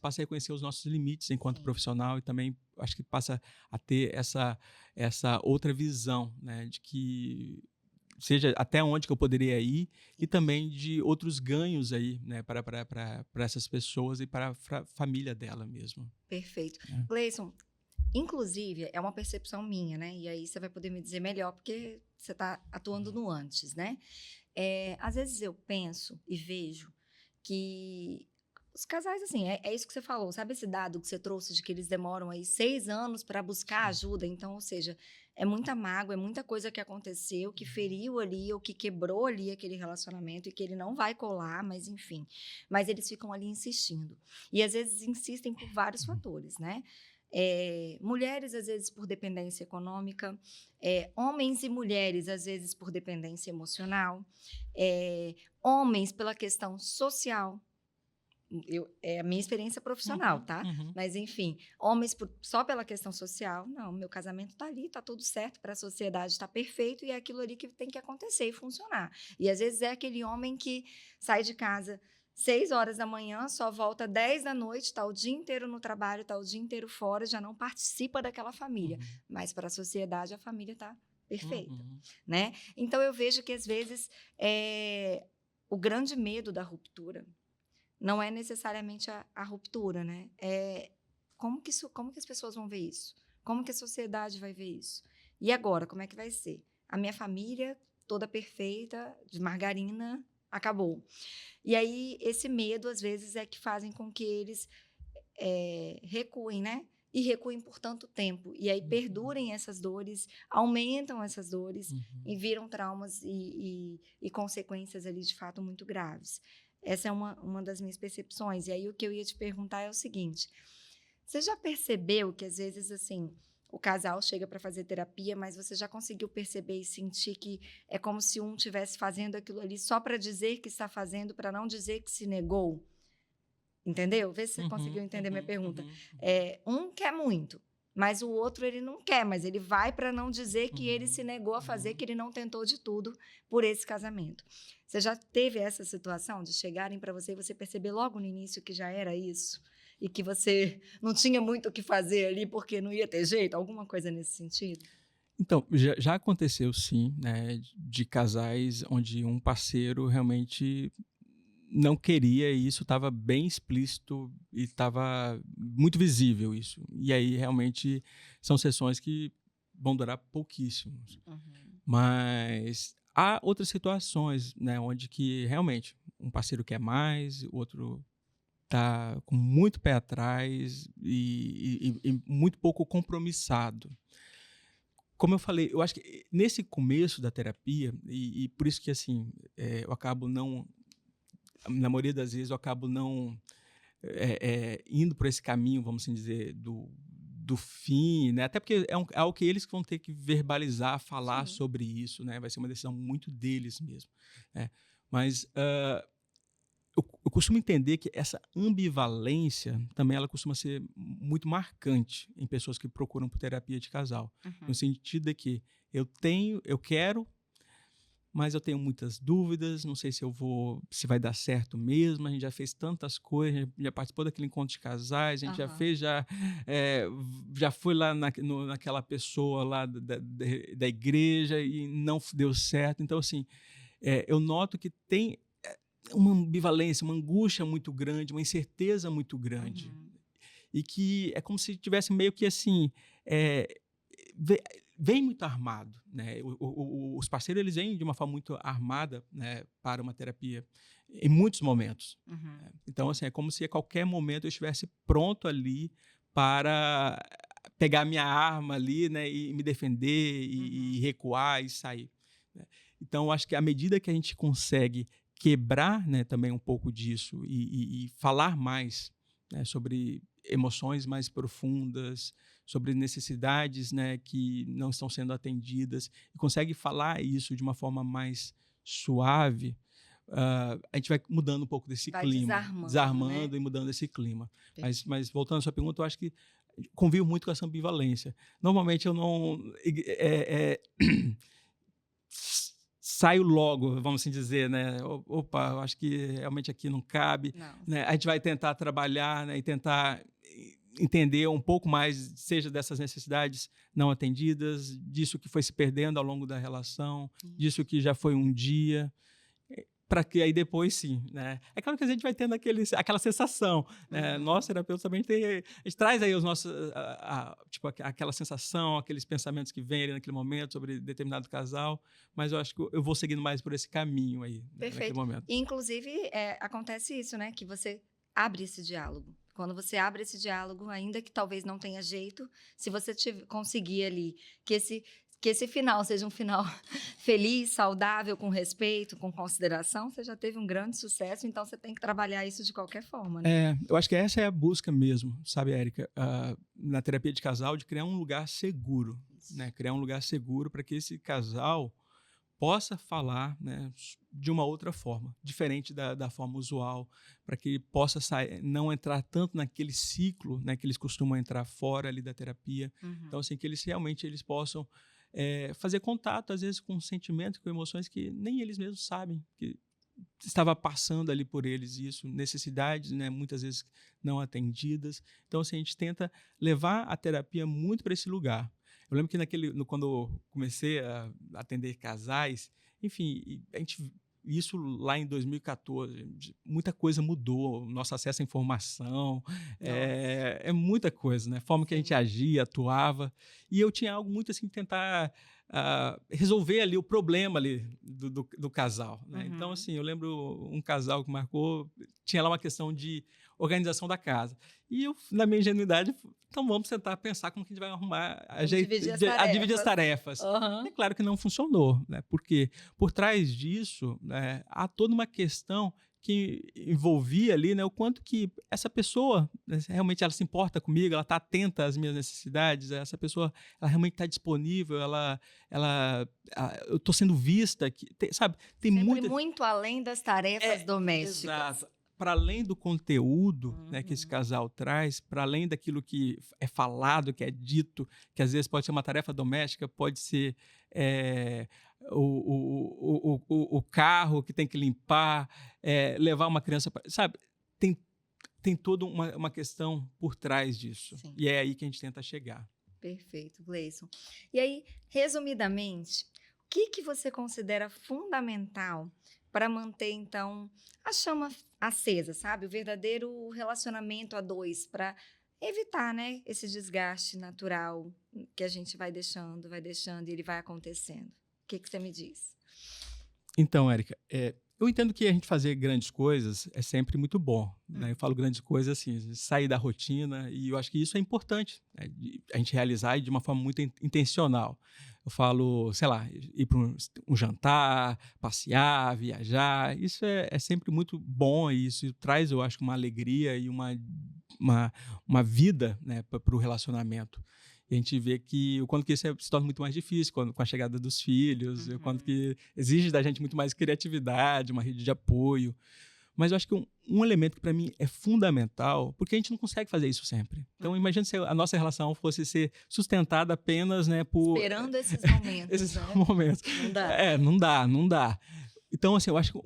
passa a reconhecer os nossos limites enquanto profissional, e também acho que passa a ter essa outra visão, né, de que seja até onde que eu poderia ir, e também de outros ganhos aí, né, para essas pessoas e para a família dela mesmo. Perfeito. Né? Gleison, inclusive, é uma percepção minha, né? E aí você vai poder me dizer melhor, porque você está atuando no antes, né? Às vezes eu penso e vejo que os casais, assim, é isso que você falou, sabe esse dado que você trouxe de que eles demoram aí 6 anos para buscar ajuda? Então, ou seja, é muita mágoa, é muita coisa que aconteceu, que feriu ali, ou que quebrou ali aquele relacionamento e que ele não vai colar, mas enfim. Mas eles ficam ali insistindo. E às vezes insistem por vários fatores, né? Mulheres, às vezes, por dependência econômica, homens e mulheres, às vezes, por dependência emocional, homens pela questão social. É a minha experiência profissional, tá? Uhum. Mas, enfim, homens só pela questão social, não, meu casamento tá ali, tá tudo certo para a sociedade, tá perfeito, e é aquilo ali que tem que acontecer e funcionar. E, às vezes, é aquele homem que sai de casa 6 horas da manhã, só volta 10 da noite, tá o dia inteiro no trabalho, tá o dia inteiro fora, já não participa daquela família. Uhum. Mas, para a sociedade, a família tá perfeita, Uhum. né? Então, eu vejo que, às vezes, o grande medo da ruptura não é necessariamente a ruptura, né? Como que as pessoas vão ver isso? Como que a sociedade vai ver isso? E agora, como é que vai ser? A minha família, toda perfeita, de margarina, acabou. E aí, esse medo, às vezes, é que fazem com que eles recuem, né? E recuem por tanto tempo. E aí, perdurem essas dores, aumentam essas dores e viram traumas e consequências ali, de fato, muito graves. Essa é uma das minhas percepções. E aí, o que eu ia te perguntar é o seguinte: você já percebeu que, às vezes, assim, o casal chega para fazer terapia, mas você já conseguiu perceber e sentir que é como se um estivesse fazendo aquilo ali só para dizer que está fazendo, para não dizer que se negou? Entendeu? Vê se você conseguiu entender minha pergunta. Um quer muito, mas o outro ele não quer, mas ele vai para não dizer que ele se negou a fazer, que ele não tentou de tudo por esse casamento. Você já teve essa situação de chegarem para você e você perceber logo no início que já era isso? E que você não tinha muito o que fazer ali porque não ia ter jeito? Alguma coisa nesse sentido? Então, já aconteceu sim, né, de casais onde um parceiro realmente não queria, e isso estava bem explícito e estava muito visível isso. E aí realmente são sessões que vão durar pouquíssimos. Uhum. Mas há outras situações, né, onde que realmente um parceiro quer mais, o outro tá com muito pé atrás e muito pouco compromissado. Como eu falei, eu acho que nesse começo da terapia, e por isso que assim, eu acabo não, na maioria das vezes, eu acabo não indo por esse caminho, vamos assim dizer, do fim, né? Até porque é algo que eles que vão ter que verbalizar, falar Sim. sobre isso, né? Vai ser uma decisão muito deles mesmo, né? Mas eu costumo entender que essa ambivalência também ela costuma ser muito marcante em pessoas que procuram por terapia de casal, no Uhum. sentido de que eu quero, mas eu tenho muitas dúvidas, não sei se vai dar certo mesmo, a gente já fez tantas coisas, a gente já participou daquele encontro de casais, a gente já Aham. fez, já foi lá naquela pessoa lá da igreja e não deu certo. Então, assim, eu noto que tem uma ambivalência, uma angústia muito grande, uma incerteza muito grande. Uhum. E que é como se tivesse meio que assim, eh, ve vem muito armado, né, os parceiros eles vêm de uma forma muito armada, né, para uma terapia, em muitos momentos. Uhum. Então, assim, é como se a qualquer momento eu estivesse pronto ali para pegar minha arma ali, né, e me defender e Uhum. recuar e sair, né. Então eu acho que à medida que a gente consegue quebrar, né, também um pouco disso e falar mais, né, sobre emoções mais profundas, sobre necessidades, né, que não estão sendo atendidas, e consegue falar isso de uma forma mais suave, a gente vai mudando um pouco desse Vai clima, desarmando, né? desarmando e mudando esse clima. Perfeito. Mas voltando à sua pergunta, eu acho que convivo muito com essa ambivalência. Normalmente eu não saio logo, vamos assim dizer, né? Opa, eu acho que realmente aqui não cabe, Não, né? A sim. gente vai tentar trabalhar, né? E tentar entender um pouco mais, seja dessas necessidades não atendidas, disso que foi se perdendo ao longo da relação, disso que já foi um dia, para que aí depois sim, né? É claro que a gente vai tendo aquela sensação, né? Nós, terapeutas, também a gente traz aí os nossos, tipo, aquela sensação, aqueles pensamentos que vêm ali naquele momento sobre determinado casal, mas eu acho que eu vou seguindo mais por esse caminho aí, né, naquele momento. E, inclusive, acontece isso, né? Que você abre esse diálogo. Quando você abre esse diálogo, ainda que talvez não tenha jeito, se você conseguir ali que esse final seja um final feliz, saudável, com respeito, com consideração, você já teve um grande sucesso, então você tem que trabalhar isso de qualquer forma, né? Eu acho que essa é a busca mesmo, sabe, Érica? Na terapia de casal, de criar um lugar seguro, né? Criar um lugar seguro para que esse casal possa falar, né, de uma outra forma, diferente da forma usual, para que possa não entrar tanto naquele ciclo, né, que eles costumam entrar fora ali da terapia. Então, assim, que eles realmente possam fazer contato, às vezes, com sentimentos, com emoções que nem eles mesmos sabem que estava passando ali por eles isso, necessidades, né, muitas vezes não atendidas. Então, assim, a gente tenta levar a terapia muito para esse lugar. Eu lembro que quando eu comecei a atender casais, enfim, isso lá em 2014, muita coisa mudou, nosso acesso à informação, é muita coisa, né? A forma que a gente agia, atuava, e eu tinha algo muito assim, tentar resolver ali o problema ali do casal, né? Então, assim, eu lembro um casal que marcou, tinha lá uma questão de organização da casa, e eu, na minha ingenuidade, então vamos tentar pensar como que a gente vai arrumar a dividir as tarefas. É claro que não funcionou, né? Porque por trás disso, né, há toda uma questão que envolvia ali, né, o quanto que essa pessoa, né, realmente ela se importa comigo, ela está atenta às minhas necessidades, essa pessoa ela realmente está disponível, eu estou sendo vista, sabe? Tem muito além das tarefas domésticas. Exato. Para além do conteúdo, né, que esse casal traz, para além daquilo que é falado, que é dito, que às vezes pode ser uma tarefa doméstica, pode ser o carro que tem que limpar, levar uma criança, sabe? Tem toda uma questão por trás disso. Sim. E é aí que a gente tenta chegar. Perfeito, Gleison. E aí, resumidamente, o que você considera fundamental para manter, então, a chama acesa, sabe? O verdadeiro relacionamento a dois, para evitar, né, esse desgaste natural que a gente vai deixando e ele vai acontecendo. O que você me diz? Então, Érica, eu entendo que a gente fazer grandes coisas é sempre muito bom, né? Eu falo grandes coisas assim, sair da rotina, e eu acho que isso é importante, né? A gente realizar de uma forma muito intencional. Eu falo, sei lá, ir para um jantar, passear, viajar, isso é sempre muito bom, e isso traz, eu acho, uma alegria e uma vida, né, para o relacionamento. E a gente vê que o quanto que isso se torna muito mais difícil com a chegada dos filhos, o quanto que exige da gente muito mais criatividade, uma rede de apoio. Mas eu acho que um elemento que para mim é fundamental, porque a gente não consegue fazer isso sempre. Então, imagina se a nossa relação fosse ser sustentada apenas, né, por... Esperando esses momentos, esses momentos. Não dá. Não dá. Então, assim, eu acho que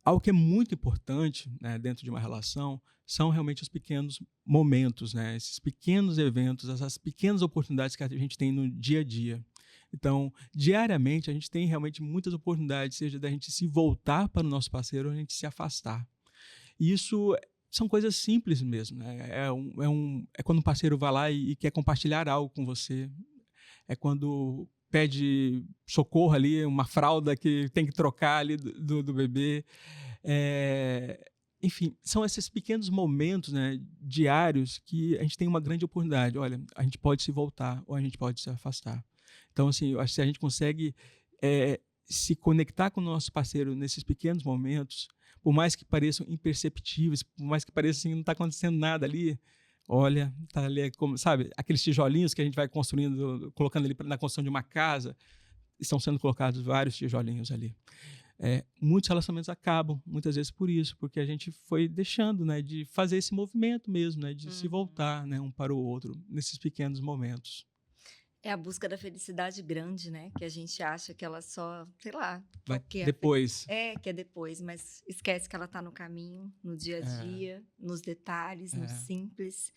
algo que é muito importante, né, dentro de uma relação são realmente os pequenos momentos, né? Esses pequenos eventos, essas pequenas oportunidades que a gente tem no dia a dia. Então, diariamente, a gente tem realmente muitas oportunidades, seja da gente se voltar para o nosso parceiro ou a gente se afastar. E isso são coisas simples mesmo, né? É quando um parceiro vai lá e quer compartilhar algo com você. É quando pede socorro ali, uma fralda que tem que trocar ali do bebê. Enfim, são esses pequenos momentos, né, diários que a gente tem uma grande oportunidade. Olha, a gente pode se voltar ou a gente pode se afastar. Então, assim, eu acho que se a gente consegue se conectar com o nosso parceiro nesses pequenos momentos, por mais que pareçam imperceptíveis, por mais que pareça assim, não está acontecendo nada ali, olha, tá ali, como, sabe, aqueles tijolinhos que a gente vai construindo, colocando ali na construção de uma casa, estão sendo colocados vários tijolinhos ali. Muitos relacionamentos acabam, muitas vezes por isso, porque a gente foi deixando, né, de fazer esse movimento mesmo, né, de se voltar, né, um para o outro, nesses pequenos momentos. É a busca da felicidade grande, né, que a gente acha que ela só, sei lá... Vai depois. Que é depois, mas esquece que ela está no caminho, no dia a dia, nos detalhes, no simples.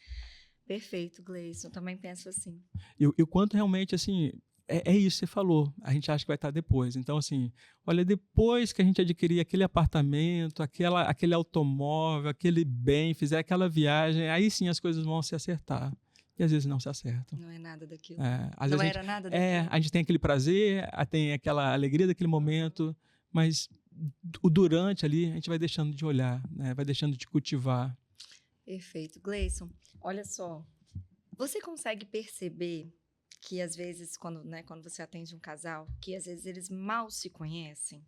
Perfeito, Gleison. Também penso assim. E o quanto realmente, assim, é isso que você falou, a gente acha que vai estar depois. Então, assim, olha, depois que a gente adquirir aquele apartamento, aquele automóvel, aquele bem, fizer aquela viagem, aí sim as coisas vão se acertar. E às vezes não se acertam. Não é nada daquilo. Às Não vezes era nada daquilo. a gente tem aquele prazer, tem aquela alegria daquele momento, mas o durante ali a gente vai deixando de olhar, né? Vai deixando de cultivar. Perfeito. Gleison, olha só. Você consegue perceber que às vezes, quando você atende um casal, que às vezes eles mal se conhecem?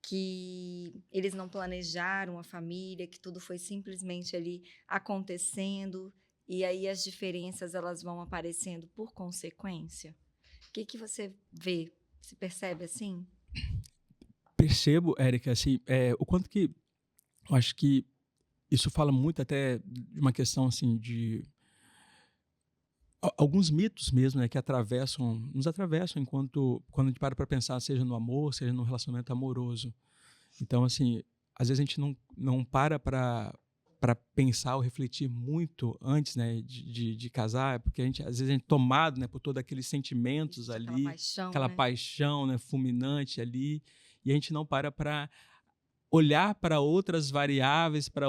Que eles não planejaram a família, que tudo foi simplesmente ali acontecendo, e aí as diferenças elas vão aparecendo por consequência? O que você vê? Se percebe assim? Percebo, Érica, assim, o quanto que eu acho que isso fala muito até de uma questão assim de alguns mitos mesmo, né, que nos atravessam quando a gente para pensar, seja no amor, seja no relacionamento amoroso. Então, assim, às vezes a gente não para pensar ou refletir muito antes, né, de casar, porque às vezes a gente é tomado, né, por todos aqueles sentimentos Existe aquela ali, paixão, aquela né? paixão, né, fulminante ali, e a gente não para olhar para outras variáveis, para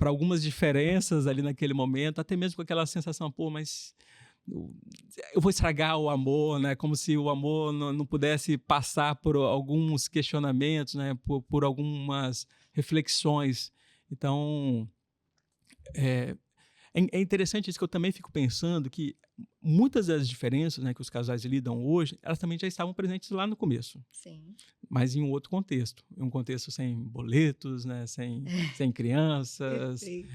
algumas diferenças ali naquele momento, até mesmo com aquela sensação, pô, mas eu vou estragar o amor, né? Como se o amor não pudesse passar por alguns questionamentos, né? Por algumas reflexões. Então, é, é interessante isso, que eu também fico pensando que muitas das diferenças, né, que os casais lidam hoje, elas também já estavam presentes lá no começo, Sim. mas em um outro contexto. Em um contexto sem boletos, né, sem crianças, Perfeito.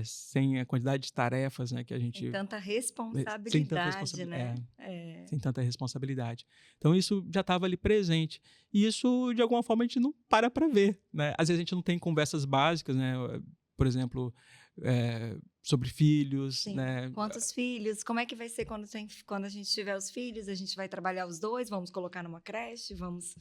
sem a quantidade de tarefas, né, que a Tem gente... tanta Sem tanta responsabilidade, responsabilidade. né? É. Sem tanta responsabilidade. Então isso já estava ali presente. E isso, de alguma forma, a gente não para ver, né? Às vezes a gente não tem conversas básicas, né? Por exemplo, sobre filhos, Sim. né? Quantos filhos? Como é que vai ser quando a gente tiver os filhos? A gente vai trabalhar os dois? Vamos colocar numa creche? Vamos...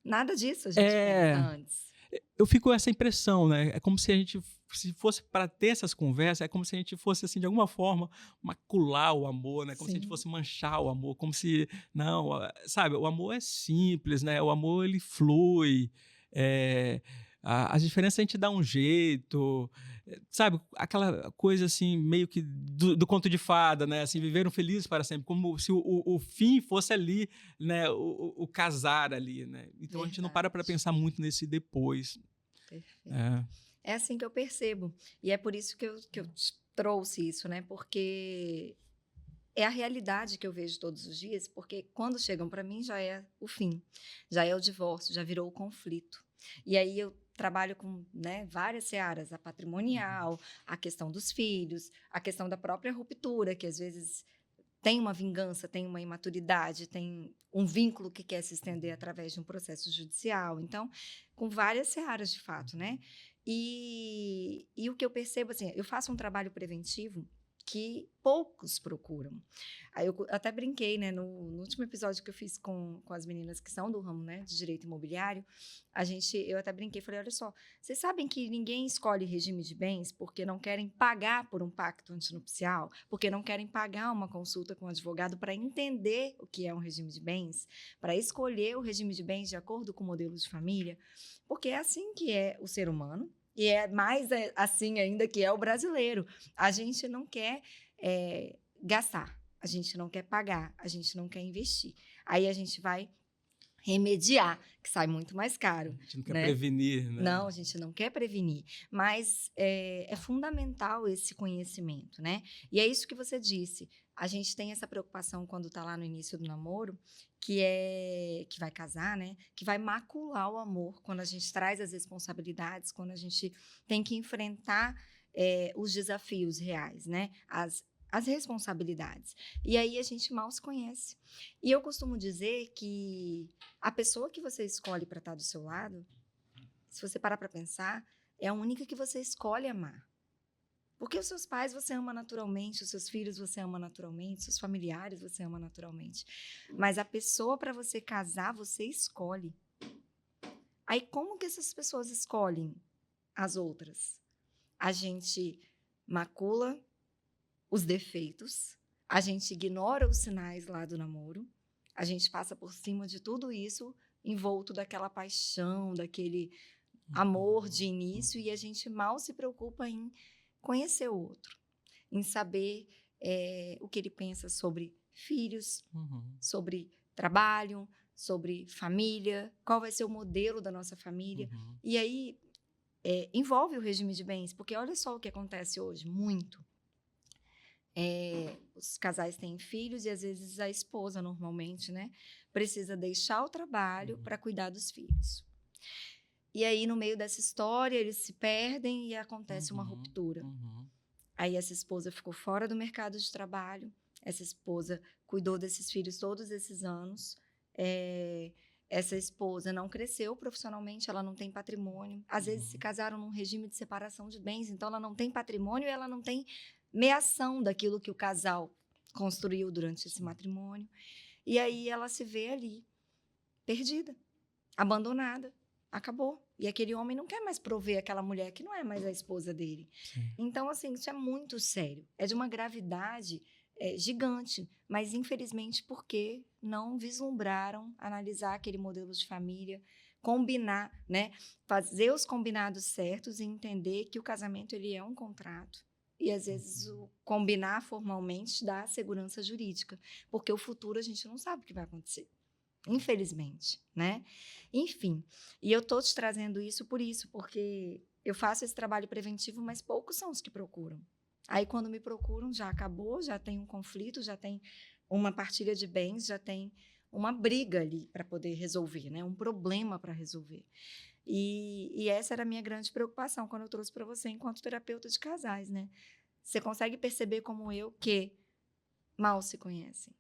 Nada disso a gente pensa É, antes. eu fico com essa impressão, né? É como se a gente, se fosse para ter essas conversas, é como se a gente fosse, assim, de alguma forma, macular o amor, né? Como se a gente Sim. fosse manchar o amor, como se, não, sabe, o amor é simples, né? O amor, ele flui, é, as diferenças a gente dá um jeito, sabe? Aquela coisa, assim, meio que do conto de fada, né? Assim, viveram felizes para sempre, como se o fim fosse ali, né? O casar ali, né? Então a gente não para Verdade. pensar muito nesse depois. Perfeito. É, É assim que eu percebo. E é por isso que eu trouxe isso, né? Porque é a realidade que eu vejo todos os dias, porque quando chegam para mim já é o fim, já é o divórcio, já virou o conflito. E aí eu trabalho com, né, várias searas, a patrimonial, a questão dos filhos, a questão da própria ruptura, que às vezes tem uma vingança, tem uma imaturidade, tem um vínculo que quer se estender através de um processo judicial. Então, com várias searas de fato, né? E o que eu percebo, assim, eu faço um trabalho preventivo que poucos procuram. Aí eu até brinquei, né, no último episódio que eu fiz com as meninas que são do ramo, né, de direito imobiliário, eu até brinquei, falei, olha só, vocês sabem que ninguém escolhe regime de bens porque não querem pagar por um pacto antinupcial, porque não querem pagar uma consulta com um advogado para entender o que é um regime de bens, para escolher o regime de bens de acordo com o modelo de família, porque é assim que é o ser humano, e é mais assim ainda que é o brasileiro. A gente não quer gastar, a gente não quer pagar, a gente não quer investir. Aí a gente vai remediar, que sai muito mais caro. a gente não quer Né? prevenir, né? Não, a gente não quer prevenir, mas é fundamental esse conhecimento, né? E é isso que você disse. A gente tem essa preocupação quando está lá no início do namoro, que vai casar, né? Que vai macular o amor quando a gente traz as responsabilidades, quando a gente tem que enfrentar os desafios reais, né? As responsabilidades. E aí a gente mal se conhece. E eu costumo dizer que a pessoa que você escolhe para estar do seu lado, se você parar para pensar, é a única que você escolhe amar. Porque os seus pais você ama naturalmente, os seus filhos você ama naturalmente, seus familiares você ama naturalmente. Mas a pessoa para você casar, você escolhe. Aí como que essas pessoas escolhem as outras? A gente macula os defeitos, a gente ignora os sinais lá do namoro, a gente passa por cima de tudo isso, envolto daquela paixão, daquele amor de início, e a gente mal se preocupa em conhecer o outro, em saber o que ele pensa sobre filhos, sobre trabalho, sobre família, qual vai ser o modelo da nossa família. E aí envolve o regime de bens, porque olha só o que acontece hoje, muito. Os casais têm filhos e às vezes a esposa, normalmente, né, precisa deixar o trabalho para cuidar dos filhos. E aí, no meio dessa história, eles se perdem e acontece uma ruptura. Aí essa esposa ficou fora do mercado de trabalho, essa esposa cuidou desses filhos todos esses anos, essa esposa não cresceu profissionalmente, ela não tem patrimônio. Às vezes se casaram num regime de separação de bens, então ela não tem patrimônio e ela não tem meação daquilo que o casal construiu durante esse matrimônio. E aí ela se vê ali, perdida, abandonada, acabou. E aquele homem não quer mais prover aquela mulher que não é mais a esposa dele. Sim. Então, assim, isso é muito sério. É de uma gravidade gigante, mas infelizmente porque não vislumbraram analisar aquele modelo de família, combinar, né? Fazer os combinados certos e entender que o casamento ele é um contrato. E, às vezes, o combinar formalmente dá segurança jurídica, porque o futuro a gente não sabe o que vai acontecer. Infelizmente, né? Enfim, e eu estou te trazendo isso, porque eu faço esse trabalho preventivo, mas poucos são os que procuram. Aí, quando me procuram, já acabou, já tem um conflito, já tem uma partilha de bens, já tem uma briga ali para poder resolver, né? Um problema para resolver. E essa era a minha grande preocupação quando eu trouxe para você, enquanto terapeuta de casais, né? Você consegue perceber, como eu, que mal se conhecem,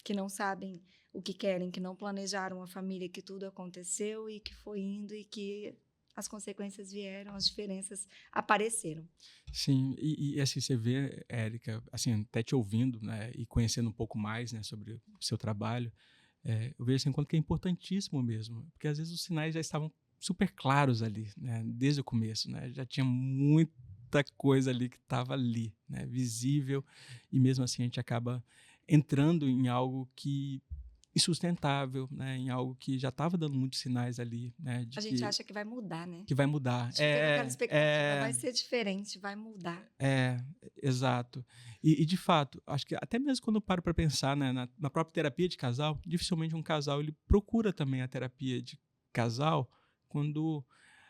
que não sabem o que querem, que não planejaram a família, que tudo aconteceu e que foi indo e que as consequências vieram, as diferenças apareceram. Sim, e assim, você vê, Érica, assim, até te ouvindo, né, e conhecendo um pouco mais, né, sobre o seu trabalho, eu vejo assim, quanto que é importantíssimo mesmo, porque às vezes os sinais já estavam super claros ali, né, desde o começo, né, já tinha muita coisa ali que estava ali, né, visível, e mesmo assim a gente acaba entrando em algo que insustentável, né, em algo que já estava dando muitos sinais ali, né, de A gente acha que vai mudar, né? que vai mudar. A gente fica com aquela expectativa, vai ser diferente, vai mudar. Exato. E de fato, acho que até mesmo quando eu paro para pensar, né, na própria terapia de casal, dificilmente um casal ele procura também a terapia de casal quando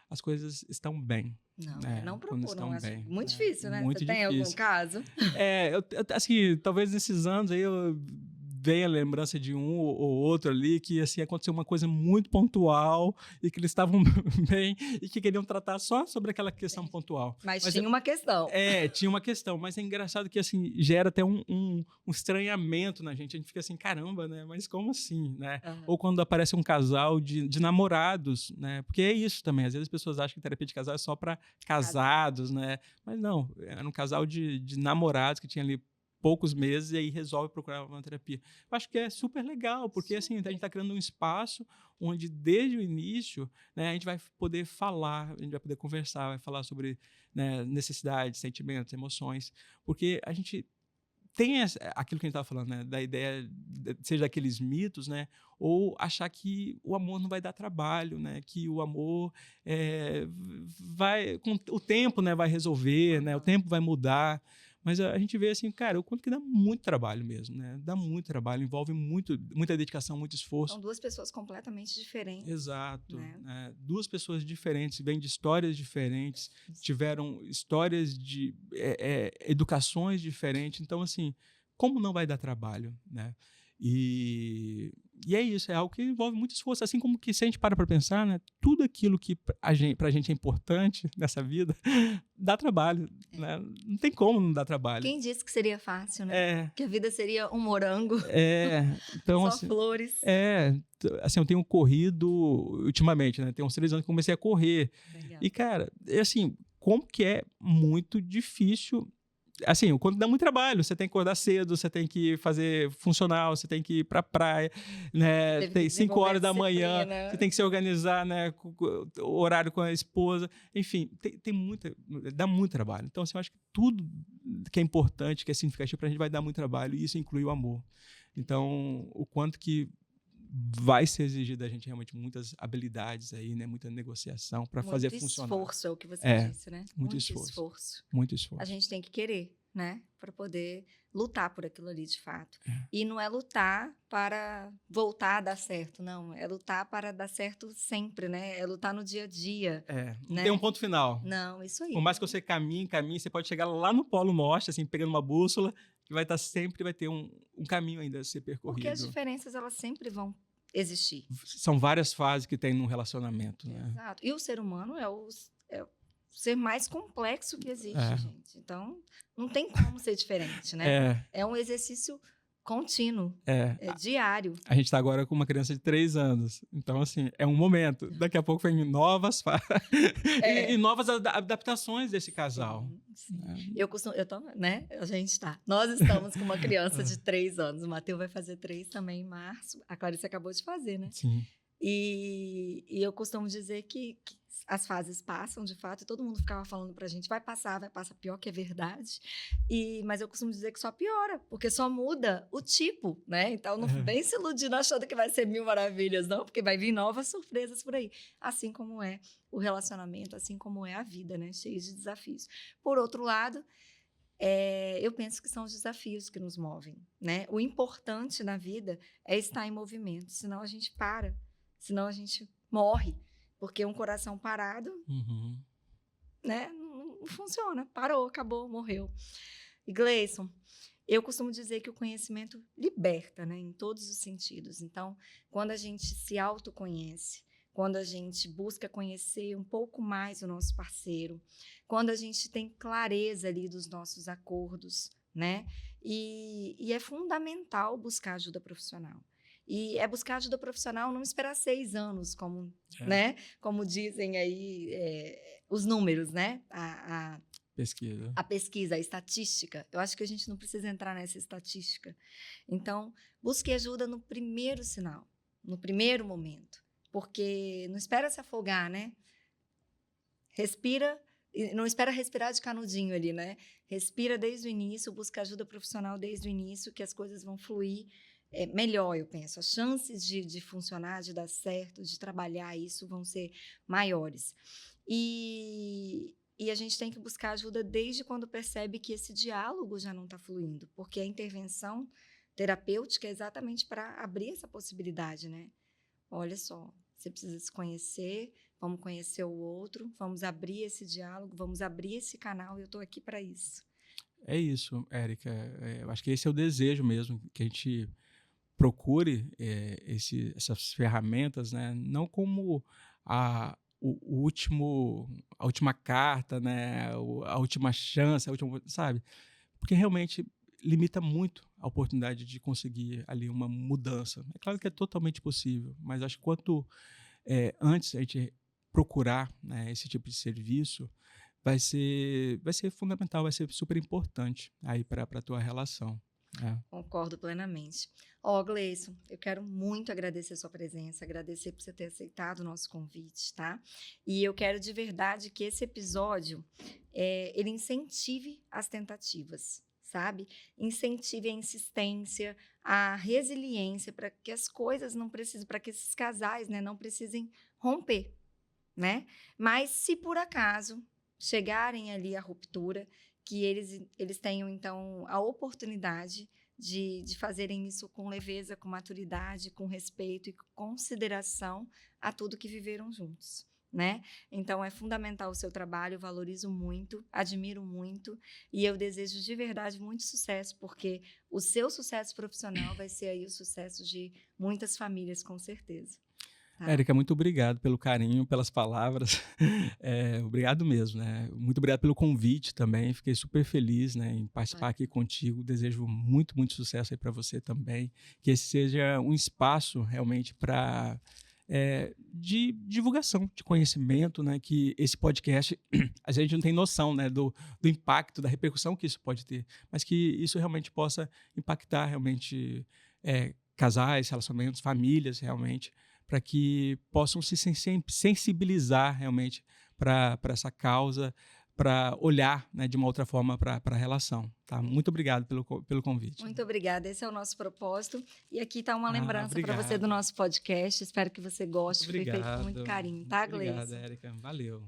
as coisas estão bem. Não, né, não quando procuram. estão Acho bem. muito difícil, né? Muito Você tem algum difícil. caso? Assim, talvez nesses anos aí eu venha a lembrança de um ou outro ali que assim, aconteceu uma coisa muito pontual e que eles estavam bem e que queriam tratar só sobre aquela questão pontual. Mas tinha uma questão. Tinha uma questão, mas é engraçado que assim, gera até um estranhamento na gente. A gente fica assim, caramba, né? Mas como assim, né? Ou quando aparece um casal de namorados, né? Porque é isso também. Às vezes as pessoas acham que terapia de casal é só para casados, né? Mas não, era um casal de namorados que tinha ali poucos meses e aí resolve procurar uma terapia. Eu acho que é super legal, porque assim, a gente está criando um espaço onde desde o início, né, a gente vai poder falar, a gente vai poder conversar, vai falar sobre, né, necessidades, sentimentos, emoções, porque a gente tem aquilo que a gente estava falando, né, da ideia, seja daqueles mitos, né, ou achar que o amor não vai dar trabalho, né, que o amor vai, com o tempo, né, vai resolver, né, o tempo vai mudar. Mas a gente vê assim, cara, o quanto que dá muito trabalho mesmo, né? Dá muito trabalho, envolve muita dedicação, muito esforço. São duas pessoas completamente diferentes. Exato. Né? Duas pessoas diferentes, vêm de histórias diferentes, tiveram histórias de educações diferentes. Então, assim, como não vai dar trabalho, né? E é isso, é algo que envolve muito esforço. Assim como que se a gente para pensar, né, tudo aquilo que para a gente é importante nessa vida, dá trabalho. Né? Não tem como não dar trabalho. Quem disse que seria fácil, né? Que a vida seria um morango. Então, só assim, flores. Assim, eu tenho corrido ultimamente, né? Tem uns 3 anos que comecei a correr. Legal. E, cara, assim, como que é muito difícil assim, quando dá muito trabalho, você tem que acordar cedo, você tem que fazer funcional, você tem que ir pra praia, né? Teve que Tem 5 desenvolver horas da manhã, disciplina. você tem que se organizar, né? O horário com a esposa. Enfim, dá muito trabalho. Então, assim, eu acho que tudo que é importante, que é significativo pra gente, vai dar muito trabalho, e isso inclui o amor. Então, o quanto que vai ser exigido da gente realmente muitas habilidades aí, né? Muita negociação para fazer Muito funcionar. esforço, é o que você É, disse, né? muito esforço. Muito A esforço. gente tem que querer, né? Para poder lutar por aquilo ali de fato. É. E não é lutar para voltar a dar certo, não. É lutar para dar certo sempre, né? É lutar no dia a dia. Não né? tem um ponto final. Não, isso aí. Por mais que você caminhe, você pode chegar lá no Polo Norte, assim, pegando uma bússola, que vai estar sempre, vai ter um caminho ainda a ser percorrido. Porque as diferenças, elas sempre vão existir. São várias fases que tem num relacionamento, né? Exato. E o ser humano é o ser mais complexo que existe, gente. Então, não tem como ser diferente, né? É um exercício contínuo, diário. A gente está agora com uma criança de 3 anos. Então, assim, é um momento. Daqui a pouco vem novas fases e novas adaptações desse casal. Sim. Né? Nós estamos com uma criança de 3 anos. O Matheus vai fazer 3 também em março. A Clarice acabou de fazer, né? Sim. E eu costumo dizer que as fases passam, de fato, e todo mundo ficava falando pra gente, vai passar, pior que é verdade. Mas eu costumo dizer que só piora, porque só muda o tipo, né? Então, não vem se iludindo achando que vai ser 1000 maravilhas, não, porque vai vir novas surpresas por aí. Assim como é o relacionamento, assim como é a vida, né? Cheia de desafios. Por outro lado, eu penso que são os desafios que nos movem, né? O importante na vida é estar em movimento, senão a gente para, senão a gente morre. Porque um coração parado, né, não funciona. Parou, acabou, morreu. E Gleison, eu costumo dizer que o conhecimento liberta, né, em todos os sentidos. Então, quando a gente se autoconhece, quando a gente busca conhecer um pouco mais o nosso parceiro, quando a gente tem clareza ali dos nossos acordos, né, e é fundamental buscar ajuda profissional. E é buscar ajuda profissional, não esperar 6 anos, né? Como dizem aí os números, né? A pesquisa, a estatística. Eu acho que a gente não precisa entrar nessa estatística. Então, busque ajuda no primeiro sinal, no primeiro momento. Porque não espera se afogar, né? Respira, não espera respirar de canudinho ali, né? Respira desde o início, busca ajuda profissional desde o início, que as coisas vão fluir melhor, eu penso. As chances de funcionar, de dar certo, de trabalhar isso vão ser maiores. E a gente tem que buscar ajuda desde quando percebe que esse diálogo já não está fluindo, porque a intervenção terapêutica é exatamente para abrir essa possibilidade, né? Olha só, você precisa se conhecer, vamos conhecer o outro, vamos abrir esse diálogo, vamos abrir esse canal, e eu estou aqui para isso. É isso, Érica. Eu acho que esse é o desejo mesmo, que a gente procure essas ferramentas, né? Não como a última carta, né? A última chance, sabe? Porque realmente limita muito a oportunidade de conseguir ali uma mudança. É claro que é totalmente possível, mas acho que quanto antes a gente procurar, né, esse tipo de serviço, vai ser fundamental, vai ser super importante aí para a tua relação. Concordo plenamente. Gleison, eu quero muito agradecer a sua presença, agradecer por você ter aceitado o nosso convite, tá? E eu quero de verdade que esse episódio, ele incentive as tentativas, sabe? Incentive a insistência, a resiliência, para que as coisas não precisem, para que esses casais, né, não precisem romper, né? Mas se por acaso chegarem ali à ruptura, que eles tenham, então, a oportunidade de fazerem isso com leveza, com maturidade, com respeito e com consideração a tudo que viveram juntos, né? Então, é fundamental o seu trabalho, eu valorizo muito, admiro muito, e eu desejo de verdade muito sucesso, porque o seu sucesso profissional vai ser aí o sucesso de muitas famílias, com certeza. Érica, muito obrigado pelo carinho, pelas palavras. Obrigado mesmo, né? Muito obrigado pelo convite também. Fiquei super feliz, né, em participar aqui contigo. Desejo muito, muito sucesso aí para você também. Que esse seja um espaço realmente para de divulgação, de conhecimento, né, que esse podcast, a gente não tem noção, né, do impacto, da repercussão que isso pode ter, mas que isso realmente possa impactar realmente casais, relacionamentos, famílias realmente, para que possam se sensibilizar realmente para essa causa, para olhar, né, de uma outra forma para a relação. Tá? Muito obrigado pelo convite. Muito obrigada, esse é o nosso propósito. E aqui está uma lembrança para você do Obrigado. nosso podcast. Espero que você goste. Muito Foi feito com muito obrigado. carinho, tá, Obrigado, Gleison? Érica. Valeu.